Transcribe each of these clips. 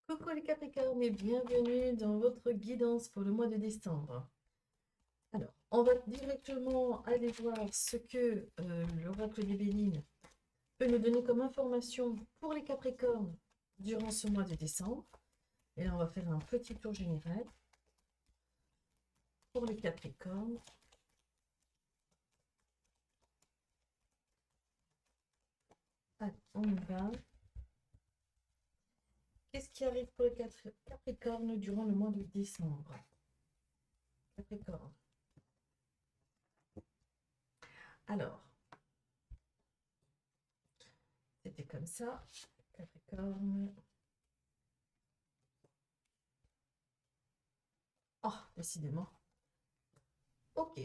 Coucou les Capricornes et bienvenue dans votre guidance pour le mois de décembre. Alors, on va directement aller voir ce que l'oracle des Bénines peut nous donner comme information pour les Capricornes durant ce mois de décembre. Et là, on va faire un petit tour général pour les Capricornes. Allez, on y va. Qu'est-ce qui arrive pour les Capricornes durant le mois de décembre? Capricorne. Alors, c'était comme ça. Capricorne. Oh, décidément. Ok.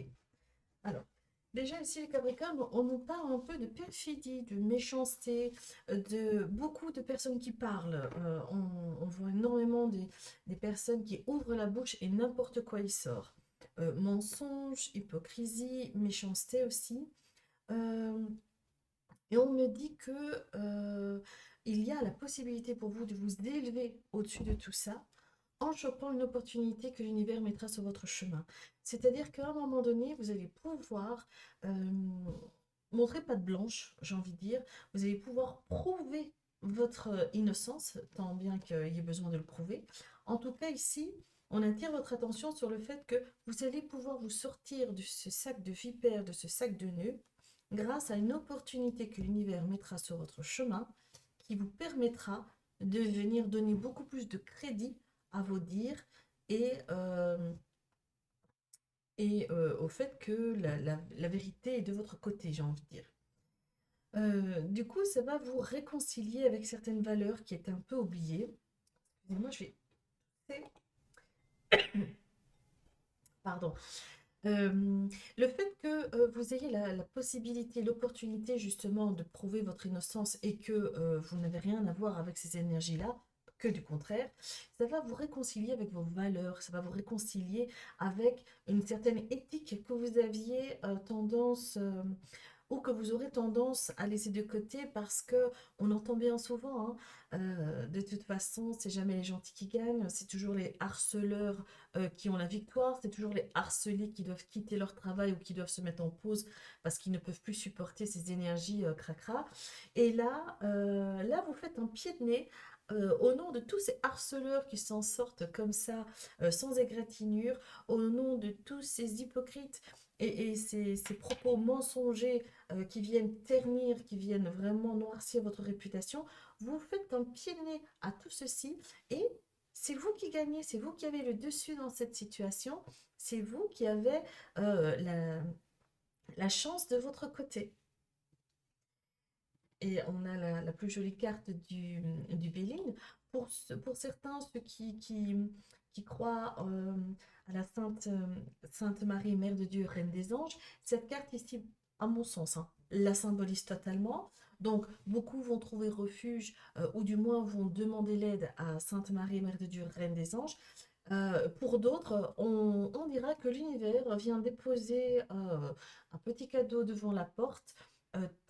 Alors, déjà ici, les Capricornes, on nous parle un peu de perfidie, de méchanceté, de beaucoup de personnes qui parlent. On voit énormément des personnes qui ouvrent la bouche et n'importe quoi y sort. Mensonge, hypocrisie, méchanceté aussi. Euh, et on me dit que il y a la possibilité pour vous de vous élever au-dessus de tout ça en chopant une opportunité que l'univers mettra sur votre chemin. C'est-à-dire qu'à un moment donné, vous allez pouvoir montrer patte blanche, j'ai envie de dire. Vous allez pouvoir prouver votre innocence, tant bien qu'il y ait besoin de le prouver. En tout cas, ici, on attire votre attention sur le fait que vous allez pouvoir vous sortir de ce sac de vipère, de ce sac de nœuds, grâce à une opportunité que l'univers mettra sur votre chemin, qui vous permettra de venir donner beaucoup plus de crédit à vos dires et au fait que la vérité est de votre côté, j'ai envie de dire. Du coup, ça va vous réconcilier avec certaines valeurs qui étaient un peu oubliées. Excusez-moi, je vais... Pardon. Le fait que vous ayez la possibilité, l'opportunité justement de prouver votre innocence et que vous n'avez rien à voir avec ces énergies-là, que du contraire, ça va vous réconcilier avec vos valeurs, ça va vous réconcilier avec une certaine éthique que vous aviez tendance ou que vous aurez tendance à laisser de côté parce que on entend bien souvent, hein, de toute façon, c'est jamais les gentils qui gagnent, c'est toujours les harceleurs qui ont la victoire, c'est toujours les harcelés qui doivent quitter leur travail ou qui doivent se mettre en pause parce qu'ils ne peuvent plus supporter ces énergies cracra. Et là, vous faites un pied de nez au nom de tous ces harceleurs qui s'en sortent comme ça, sans égratignure, au nom de tous ces hypocrites et ces propos mensongers qui viennent ternir, qui viennent vraiment noircir votre réputation, vous faites un pied de nez à tout ceci et c'est vous qui gagnez, c'est vous qui avez le dessus dans cette situation, c'est vous qui avez la chance de votre côté. Et on a la plus jolie carte du Béline. Pour certains, ceux qui croient à la Sainte Marie, Mère de Dieu, Reine des Anges, cette carte ici, à mon sens, hein, la symbolise totalement. Donc, beaucoup vont trouver refuge, ou du moins vont demander l'aide à Sainte Marie, Mère de Dieu, Reine des Anges. Pour d'autres, on dira que l'univers vient déposer un petit cadeau devant la porte,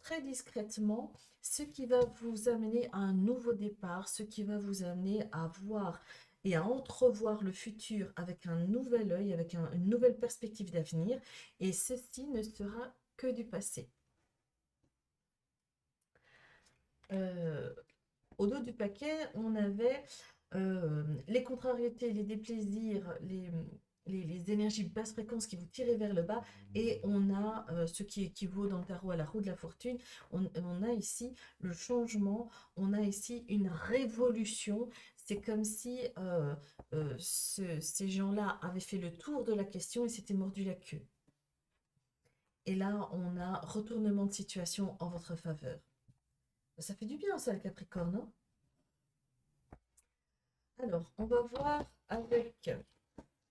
très discrètement, ce qui va vous amener à un nouveau départ, ce qui va vous amener à voir et à entrevoir le futur avec un nouvel œil, avec une nouvelle perspective d'avenir, et ceci ne sera que du passé. Euh, Au dos du paquet, on avait les contrariétés, les déplaisirs, les énergies basse fréquence qui vous tiraient vers le bas, et on a ce qui équivaut dans le tarot à la roue de la fortune. On a ici le changement, on a ici une révolution. C'est comme si ces gens-là avaient fait le tour de la question et s'étaient mordu la queue. Et là, on a retournement de situation en votre faveur. Ça fait du bien, ça, le Capricorne, non? Alors, on va voir avec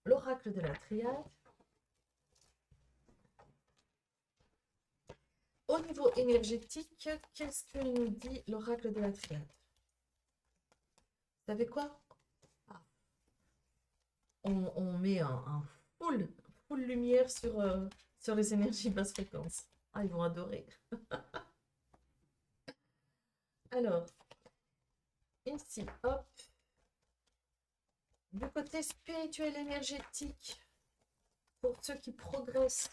l'oracle de la triade. Au niveau énergétique, qu'est-ce que nous dit l'oracle de la triade? Vous savez quoi? Ah, on met un full lumière sur les énergies basse fréquence. Ah, ils vont adorer. Alors, ici, hop. Du côté spirituel énergétique, pour ceux qui progressent,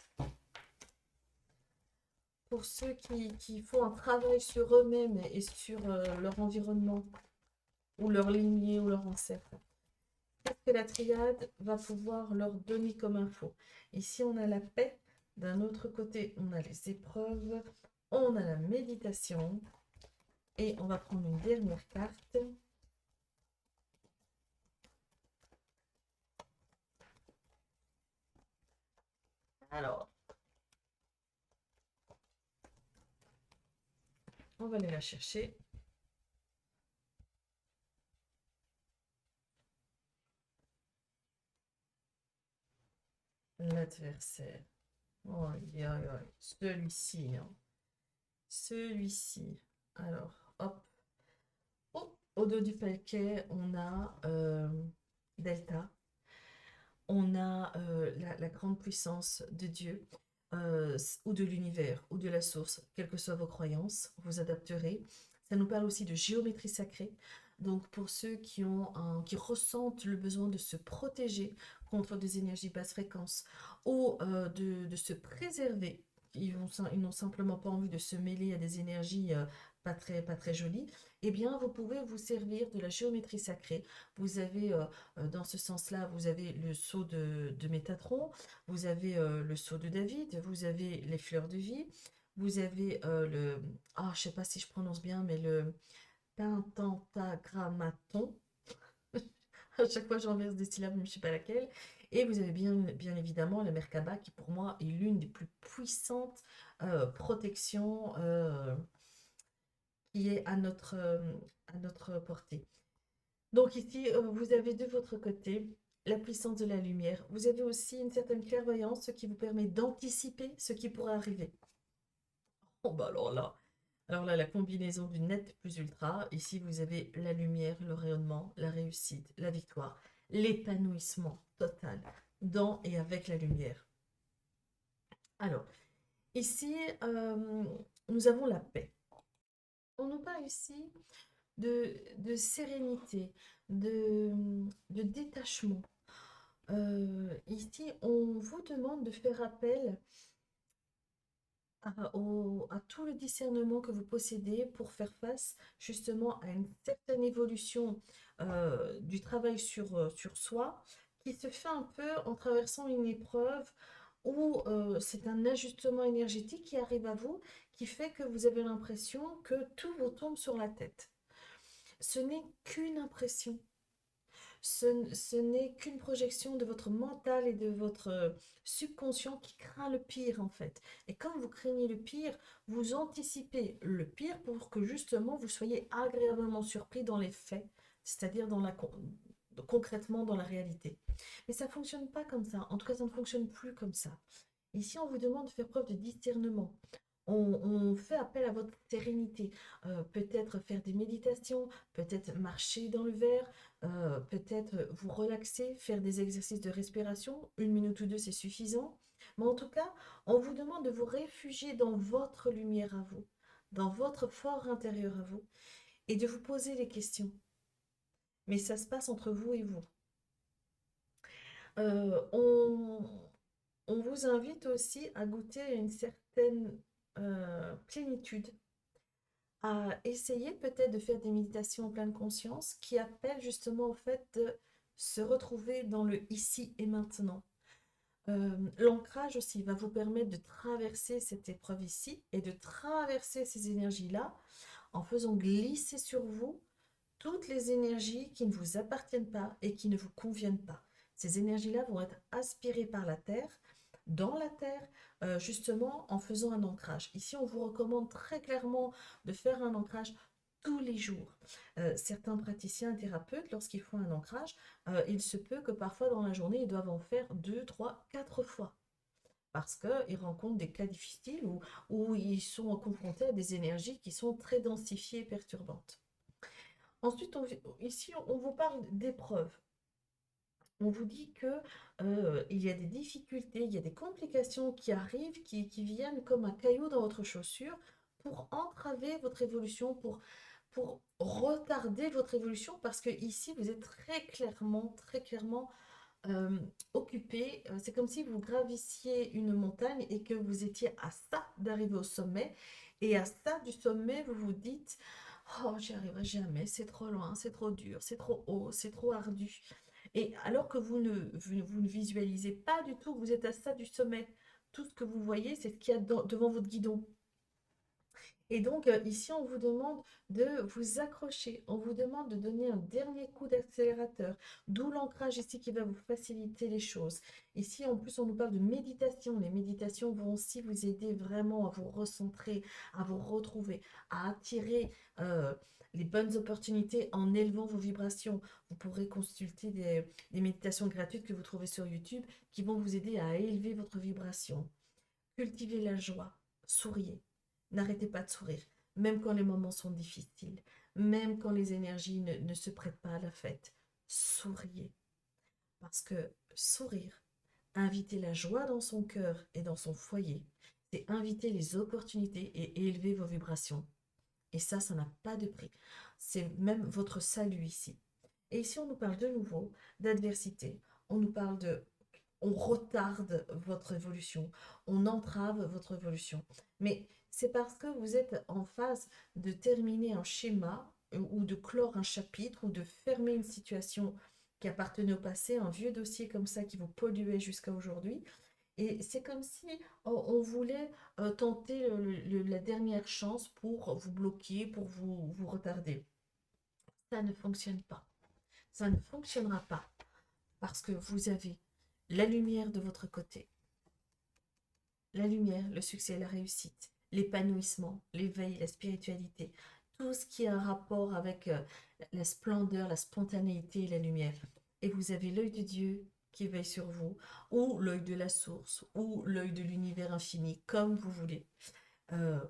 pour ceux qui font un travail sur eux-mêmes et sur leur environnement, ou leur lignée, ou leur ancêtre, qu'est-ce que la triade va pouvoir leur donner comme info? Ici, on a la paix. D'un autre côté, on a les épreuves. On a la méditation. Et on va prendre une dernière carte. Alors, on va aller la chercher. L'adversaire. Oh, celui-ci. Hein. Celui-ci. Alors, hop. Oh, au dos du paquet, on a Delta. On a la grande puissance de Dieu, ou de l'univers, ou de la source, quelles que soient vos croyances, vous adapterez. Ça nous parle aussi de géométrie sacrée. Donc pour ceux qui ressentent le besoin de se protéger contre des énergies basse fréquence, ou de se préserver, ils n'ont simplement pas envie de se mêler à des énergies pas très jolies, eh bien vous pouvez vous servir de la géométrie sacrée. Vous avez dans ce sens-là, vous avez le sceau de Métatron, vous avez le sceau de David, vous avez les fleurs de vie, vous avez le... Ah, je sais pas si je prononce bien, mais le pentagrammaton. À chaque fois, j'enverse des syllabes, mais je ne sais pas laquelle. Et vous avez bien évidemment la Merkaba, qui pour moi est l'une des plus puissantes protections qui est à notre portée. Donc ici, vous avez de votre côté la puissance de la lumière. Vous avez aussi une certaine clairvoyance, ce qui vous permet d'anticiper ce qui pourrait arriver. Oh bah alors là, la combinaison du net plus ultra. Ici, vous avez la lumière, le rayonnement, la réussite, la victoire, l'épanouissement total dans et avec la lumière. Alors, ici, nous avons la paix. On nous parle ici de sérénité, de détachement. Ici, on vous demande de faire appel à tout le discernement que vous possédez pour faire face justement à une certaine évolution du travail sur soi qui se fait un peu en traversant une épreuve où c'est un ajustement énergétique qui arrive à vous qui fait que vous avez l'impression que tout vous tombe sur la tête. Ce n'est qu'une impression. Ce n'est qu'une projection de votre mental et de votre subconscient qui craint le pire en fait. Et quand vous craignez le pire, vous anticipez le pire pour que justement vous soyez agréablement surpris dans les faits, c'est-à-dire concrètement dans la réalité. Mais ça ne fonctionne pas comme ça. En tout cas, ça ne fonctionne plus comme ça. Ici, on vous demande de faire preuve de discernement. On fait appel à votre sérénité. Peut-être faire des méditations, peut-être marcher dans le verre, peut-être vous relaxer, faire des exercices de respiration. 1 minute ou 2, c'est suffisant. Mais en tout cas, on vous demande de vous réfugier dans votre lumière à vous, dans votre fort intérieur à vous, et de vous poser les questions. Mais ça se passe entre vous et vous. Euh, on, on vous invite aussi à goûter à une certaine plénitude, à essayer peut-être de faire des méditations en pleine conscience qui appellent justement au fait de se retrouver dans le ici et maintenant. L'ancrage aussi va vous permettre de traverser cette épreuve ici et de traverser ces énergies-là en faisant glisser sur vous toutes les énergies qui ne vous appartiennent pas et qui ne vous conviennent pas. Ces énergies-là vont être aspirées par la Terre, dans la Terre, justement en faisant un ancrage. Ici, on vous recommande très clairement de faire un ancrage tous les jours. Certains praticiens et thérapeutes, lorsqu'ils font un ancrage, il se peut que parfois dans la journée, ils doivent en faire 2, 3, 4 fois parce qu'ils rencontrent des cas difficiles où ils sont confrontés à des énergies qui sont très densifiées et perturbantes. Ensuite, ici, on vous parle d'épreuves. On vous dit que il y a des difficultés, il y a des complications qui arrivent, qui viennent comme un caillou dans votre chaussure pour entraver votre évolution, pour retarder votre évolution parce que ici, vous êtes très clairement euh, occupé. C'est comme si vous gravissiez une montagne et que vous étiez à ça d'arriver au sommet. Et à ça du sommet, vous vous dites, oh, j'y arriverai jamais, c'est trop loin, c'est trop dur, c'est trop haut, c'est trop ardu. Et alors que vous ne visualisez pas du tout, vous êtes à ça du sommet. Tout ce que vous voyez, c'est ce qu'il y a devant votre guidon. Et donc, ici, on vous demande de vous accrocher, on vous demande de donner un dernier coup d'accélérateur, d'où l'ancrage ici qui va vous faciliter les choses. Ici, en plus, on nous parle de méditation. Les méditations vont aussi vous aider vraiment à vous recentrer, à vous retrouver, à attirer les bonnes opportunités en élevant vos vibrations. Vous pourrez consulter des méditations gratuites que vous trouvez sur YouTube qui vont vous aider à élever votre vibration. Cultivez la joie, souriez. N'arrêtez pas de sourire, même quand les moments sont difficiles, même quand les énergies ne se prêtent pas à la fête. Souriez, parce que sourire, inviter la joie dans son cœur et dans son foyer, c'est inviter les opportunités et élever vos vibrations. Et ça n'a pas de prix. C'est même votre salut ici. Et ici, on nous parle de nouveau d'adversité. On nous parle de on retarde votre évolution, on entrave votre évolution. Mais c'est parce que vous êtes en phase de terminer un schéma ou de clore un chapitre ou de fermer une situation qui appartenait au passé, un vieux dossier comme ça qui vous polluait jusqu'à aujourd'hui. Et c'est comme si on voulait tenter la dernière chance pour vous bloquer, pour vous retarder. Ça ne fonctionne pas. Ça ne fonctionnera pas parce que vous avez la lumière de votre côté. La lumière, le succès, la réussite, l'épanouissement, l'éveil, la spiritualité, tout ce qui a un rapport avec la splendeur, la spontanéité et la lumière. Et vous avez l'œil de Dieu qui veille sur vous, ou l'œil de la source, ou l'œil de l'univers infini, comme vous voulez.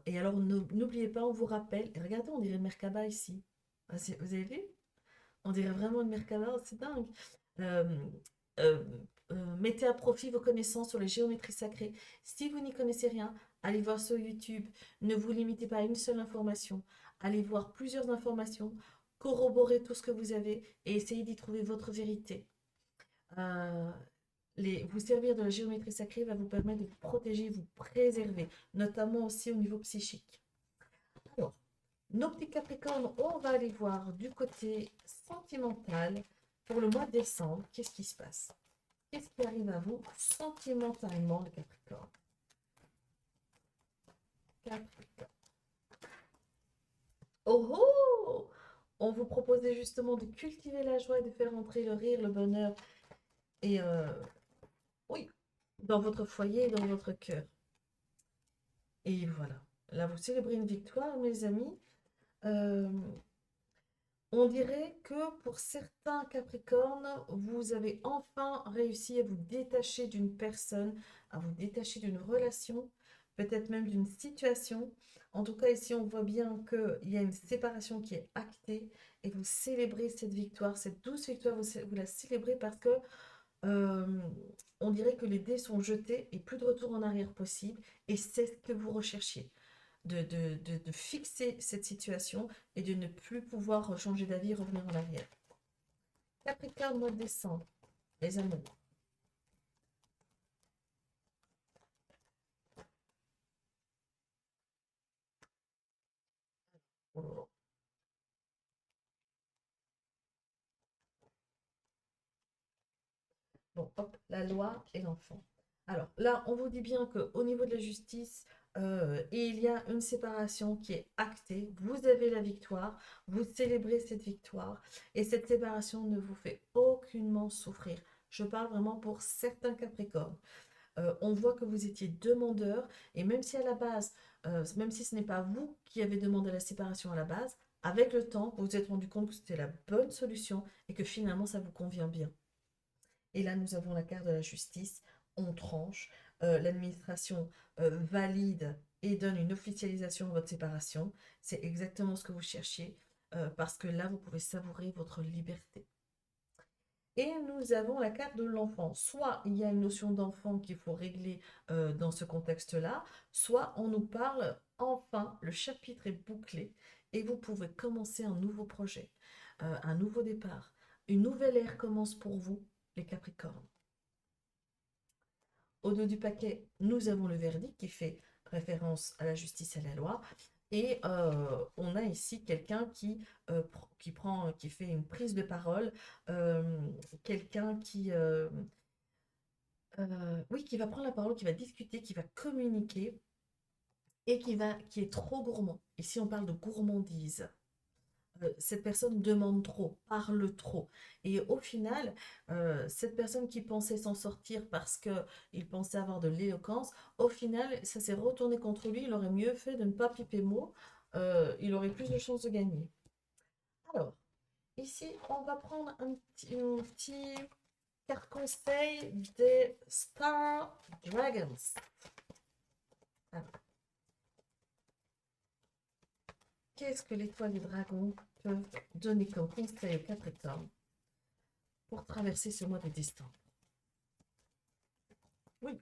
Et alors, n'oubliez pas, on vous rappelle, et regardez, on dirait Merkaba ici. Ah, vous avez vu? On dirait vraiment une Merkaba, c'est dingue. Euh, euh, Mettez à profit vos connaissances sur les géométries sacrées. Si vous n'y connaissez rien, allez voir sur YouTube. Ne vous limitez pas à une seule information. Allez voir plusieurs informations, corroborez tout ce que vous avez et essayez d'y trouver votre vérité. Euh, vous servir de la géométrie sacrée va vous permettre de vous protéger, vous préserver, notamment aussi au niveau psychique. Alors, nos petits Capricornes, on va aller voir du côté sentimental pour le mois de décembre. Qu'est-ce qui se passe? Qu'est-ce qui arrive à vous sentimentalement, le Capricorne? Capricorne. Oh oh! On vous proposait justement de cultiver la joie et de faire entrer le rire, le bonheur et oui, dans votre foyer et dans votre cœur. Et voilà. Là, vous célébrez une victoire, mes amis. Euh, On dirait que pour certains Capricornes, vous avez enfin réussi à vous détacher d'une personne, à vous détacher d'une relation, peut-être même d'une situation. En tout cas, ici, on voit bien qu'il y a une séparation qui est actée et vous célébrez cette victoire, cette douce victoire, vous la célébrez parce que euh, on dirait que les dés sont jetés et plus de retour en arrière possible et c'est ce que vous recherchiez de fixer cette situation et de ne plus pouvoir changer d'avis et revenir en arrière. Capricorne, mois de décembre, les amours. Oh là là. Bon, hop, la loi et l'enfant. Alors là, on vous dit bien qu'au niveau de la justice, il y a une séparation qui est actée. Vous avez la victoire, vous célébrez cette victoire et cette séparation ne vous fait aucunement souffrir. Je parle vraiment pour certains Capricornes. On voit que vous étiez demandeur et même si à la base, même si ce n'est pas vous qui avez demandé la séparation à la base, avec le temps, vous vous êtes rendu compte que c'était la bonne solution et que finalement ça vous convient bien. Et là, nous avons la carte de la justice, on tranche, l'administration valide et donne une officialisation à votre séparation. C'est exactement ce que vous cherchiez parce que là, vous pouvez savourer votre liberté. Et nous avons la carte de l'enfant. Soit il y a une notion d'enfant qu'il faut régler dans ce contexte-là, soit on nous parle, enfin, le chapitre est bouclé et vous pouvez commencer un nouveau projet, un nouveau départ. Une nouvelle ère commence pour vous, les Capricornes. Au dos du paquet, nous avons le verdict qui fait référence à la justice et à la loi. Et on a ici quelqu'un qui fait une prise de parole, quelqu'un oui, qui va prendre la parole, qui va discuter, qui va communiquer et qui est trop gourmand. Ici, on parle de gourmandise. Cette personne demande trop, parle trop. Et au final, cette personne qui pensait s'en sortir parce qu'il pensait avoir de l'éloquence, au final, ça s'est retourné contre lui. Il aurait mieux fait de ne pas piper mot. Il aurait plus de chances de gagner. Alors, ici, on va prendre un petit carte conseil des Star Dragons. Alors, qu'est-ce que l'étoile des dragons peuvent donner comme conseil au Capricorne pour traverser ce mois de décembre? Oui,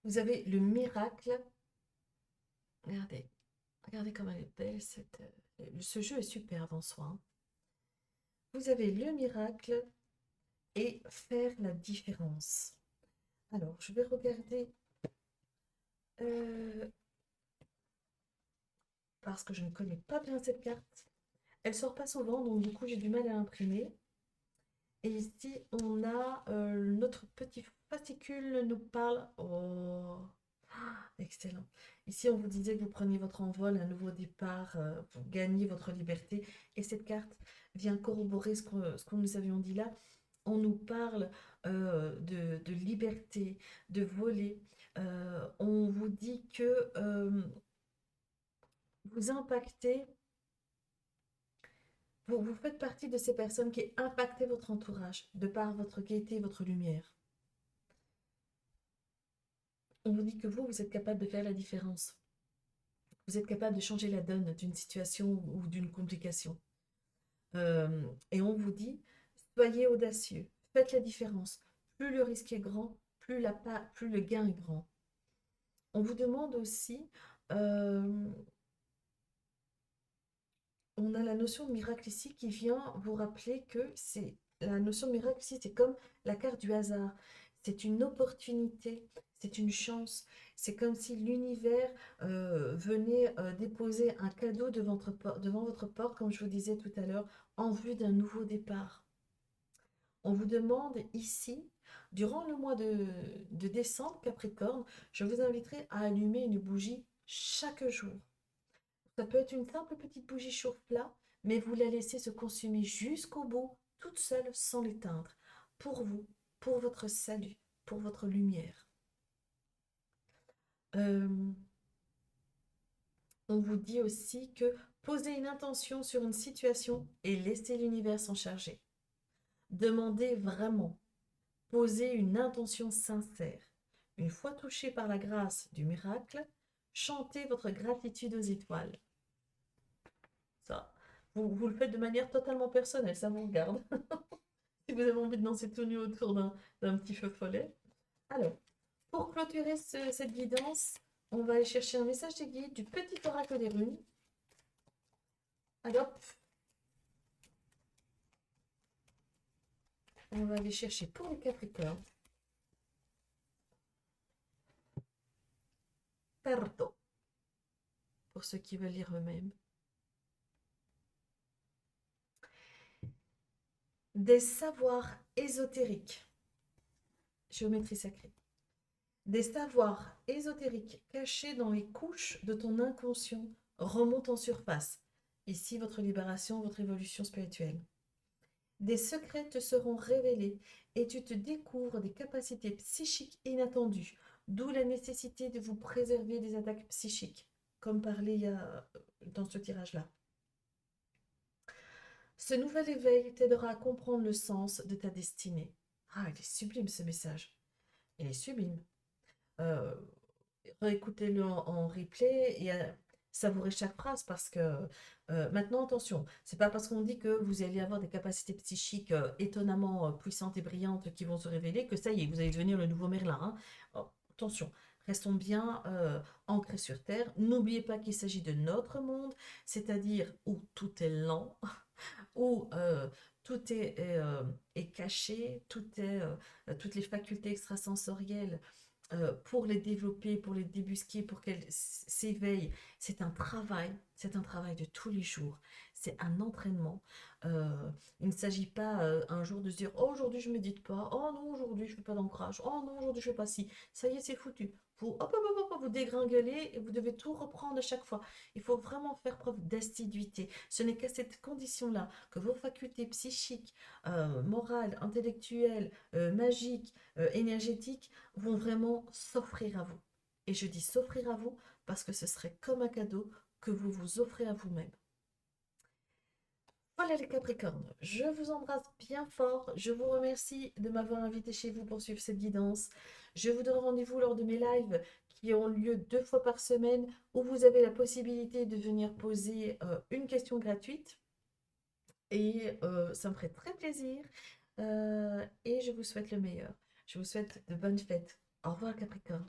vous avez le miracle. Regardez, regardez comme elle est belle. Ce jeu est superbe en soi, hein. Vous avez le miracle et faire la différence. Alors, je vais regarder euh, parce que je ne connais pas bien cette carte. Elle sort pas souvent, donc du coup j'ai du mal à imprimer. Et ici, on a notre petit fascicule nous parle. Oh, excellent. Ici, on vous disait que vous preniez votre envol, un nouveau départ, vous gagnez votre liberté. Et cette carte vient corroborer ce que nous avions dit là. On nous parle de liberté, de voler. On vous dit que vous impactez, vous faites partie de ces personnes qui impactent votre entourage de par votre gaieté, votre lumière. On vous dit que vous êtes capable de faire la différence. Vous êtes capable de changer la donne d'une situation ou d'une complication. Et on vous dit, soyez audacieux, faites la différence. Plus le risque est grand, plus le gain est grand. On vous demande aussi, euh, on a la notion de miracle ici qui vient vous rappeler que la notion de miracle ici, c'est comme la carte du hasard. C'est une opportunité, c'est une chance. C'est comme si l'univers venait déposer un cadeau devant votre porte, comme je vous disais tout à l'heure, en vue d'un nouveau départ. On vous demande ici, durant le mois de décembre, Capricorne, je vous inviterai à allumer une bougie chaque jour. Ça peut être une simple petite bougie chauffe-plat, mais vous la laissez se consumer jusqu'au bout, toute seule, sans l'éteindre. Pour vous, pour votre salut, pour votre lumière. Euh, on vous dit aussi que posez une intention sur une situation et laissez l'univers s'en charger. Demandez vraiment. Posez une intention sincère. Une fois touché par la grâce du miracle, chantez votre gratitude aux étoiles. Ça, vous le faites de manière totalement personnelle, ça vous regarde. Si vous avez envie de danser tout nu autour d'un petit feu follet. Alors, pour clôturer cette guidance, on va aller chercher un message des guides du petit oracle des runes. Alors, on va aller chercher pour les Capricornes. Pardon, pour ceux qui veulent lire eux-mêmes. Des savoirs ésotériques. Géométrie sacrée. Des savoirs ésotériques cachés dans les couches de ton inconscient remontent en surface. Ici, votre libération, votre évolution spirituelle. Des secrets te seront révélés et tu te découvres des capacités psychiques inattendues, d'où la nécessité de vous préserver des attaques psychiques, comme parlé dans ce tirage-là. Ce nouvel éveil t'aidera à comprendre le sens de ta destinée. Ah, il est sublime ce message. Il est sublime. Euh, Réécoutez-le en replay et savourez chaque phrase parce que maintenant, attention, c'est pas parce qu'on dit que vous allez avoir des capacités psychiques étonnamment puissantes et brillantes qui vont se révéler que ça y est, vous allez devenir le nouveau Merlin, hein. Oh, attention, Restons bien ancrés sur Terre. N'oubliez pas qu'il s'agit de notre monde, c'est-à-dire où tout est lent, où tout est caché, toutes les facultés extrasensorielles pour les développer, pour les débusquer, pour qu'elles s'éveillent. C'est un travail de tous les jours, c'est un entraînement. Euh, il ne s'agit pas un jour de se dire, oh aujourd'hui je ne médite pas, oh non aujourd'hui je ne fais pas d'ancrage, oh non aujourd'hui je ne fais pas ci, ça y est c'est foutu. Vous, hop, hop, hop, hop, vous dégringolez et vous devez tout reprendre à chaque fois. Il faut vraiment faire preuve d'assiduité. Ce n'est qu'à cette condition-là que vos facultés psychiques, morales, intellectuelles, magiques, énergétiques vont vraiment s'offrir à vous. Et je dis s'offrir à vous parce que ce serait comme un cadeau que vous vous offrez à vous-même. Voilà les Capricornes, je vous embrasse bien fort. Je vous remercie de m'avoir invité chez vous pour suivre cette guidance. Je vous donne rendez-vous lors de mes lives qui ont lieu 2 fois par semaine où vous avez la possibilité de venir poser une question gratuite. Et ça me ferait très plaisir. Et je vous souhaite le meilleur. Je vous souhaite de bonnes fêtes. Au revoir Capricorne.